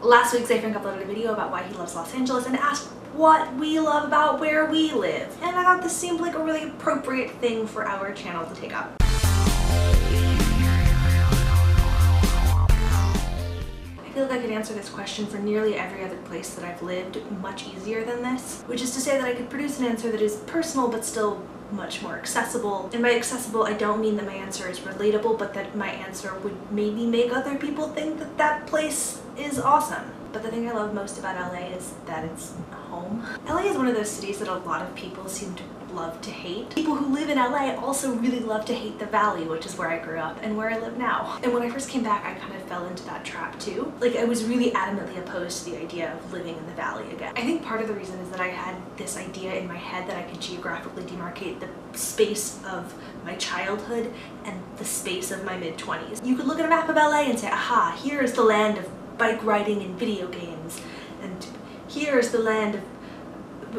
Last week, Zayfrank uploaded a video about why he loves Los Angeles and asked what we love about where we live. And I thought this seemed like a really appropriate thing for our channel to take up. I feel like I could answer this question for nearly every other place that I've lived much easier than this, which is to say that I could produce an answer that is personal but still much more accessible. And by accessible, I don't mean that my answer is relatable, but that my answer would maybe make other people think that that place is awesome. But the thing I love most about LA is that it's home. LA is one of those cities that a lot of people seem to love to hate. People who live in LA also really love to hate the Valley, which is where I grew up and where I live now. And when I first came back, I kind of fell into that trap too. Like, I was really adamantly opposed to the idea of living in the Valley again. I think part of the reason is that I had this idea in my head that I could geographically demarcate the space of my childhood and the space of my mid-20s. You could look at a map of LA and say, aha, here is the land of bike riding and video games, and here is the land of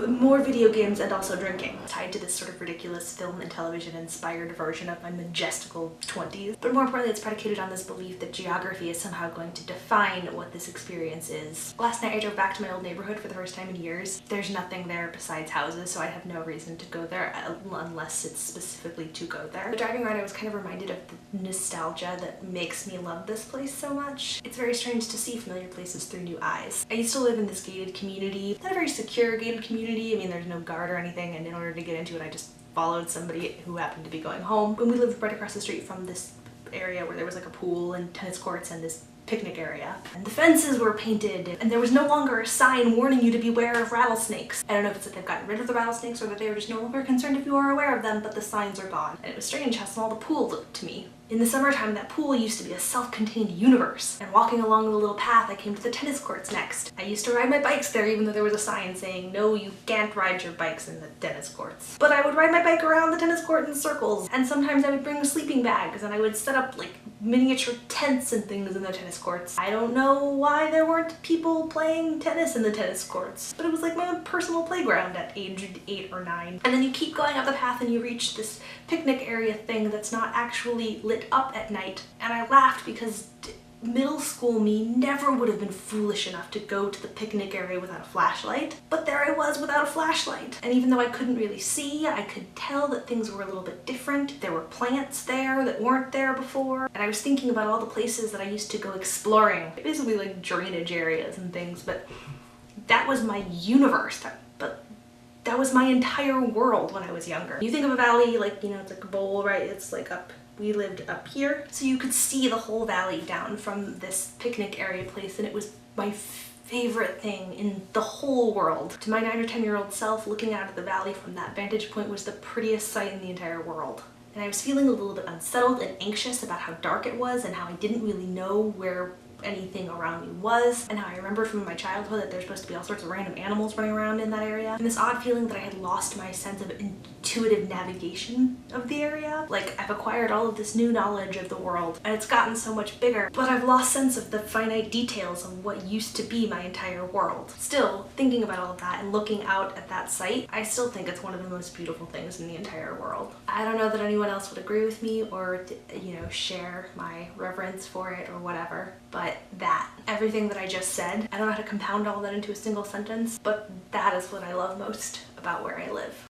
more video games and also drinking, tied to this sort of ridiculous film and television inspired version of my majestical 20s. But more importantly, it's predicated on this belief that geography is somehow going to define what this experience is. Last night I drove back to my old neighborhood for the first time in years. There's nothing there besides houses, so I have no reason to go there unless it's specifically to go there. But driving around, I was kind of reminded of the nostalgia that makes me love this place so much. It's very strange to see familiar places through new eyes. I used to live in this gated community, not a very secure gated community. I mean, there's no guard or anything, and in order to get into it, I just followed somebody who happened to be going home. And we lived right across the street from this area where there was like a pool and tennis courts and this picnic area. And the fences were painted, and there was no longer a sign warning you to beware of rattlesnakes. I don't know if it's that they've gotten rid of the rattlesnakes or that they were just no longer concerned if you were aware of them, but the signs are gone. And it was strange how small the pool looked to me. In the summertime, that pool used to be a self-contained universe. And walking along the little path, I came to the tennis courts next. I used to ride my bikes there even though there was a sign saying, no, you can't ride your bikes in the tennis courts. But I would ride my bike around the tennis court in circles, and sometimes I would bring sleeping bags and I would set up like miniature tents and things in the tennis courts. I don't know why there weren't people playing tennis in the tennis courts, but it was like my own personal playground at age 8 or 9. And then you keep going up the path and you reach this picnic area thing that's not actually lit up at night. And I laughed because middle school me never would have been foolish enough to go to the picnic area without a flashlight. But there I was without a flashlight. And even though I couldn't really see, I could tell that things were a little bit different. There were plants there that weren't there before. And I was thinking about all the places that I used to go exploring. Basically like drainage areas and things, but that was my universe. That was my entire world when I was younger. You think of a valley like, you know, it's like a bowl, right? It's like up. We lived up here, so you could see the whole valley down from this picnic area place, and it was my favorite thing in the whole world. To my 9 or 10-year-old self, looking out at the valley from that vantage point was the prettiest sight in the entire world. And I was feeling a little bit unsettled and anxious about how dark it was and how I didn't really know where anything around me was, and how I remembered from my childhood that there's supposed to be all sorts of random animals running around in that area, and this odd feeling that I had lost my sense of intuitive navigation of the area. Like, I've acquired all of this new knowledge of the world and it's gotten so much bigger, but I've lost sense of the finite details of what used to be my entire world. Still, thinking about all of that and looking out at that site, I still think it's one of the most beautiful things in the entire world. I don't know that anyone else would agree with me or, you know, share my reverence for it or whatever, but everything that I just said, I don't know how to compound all that into a single sentence, but that is what I love most about where I live.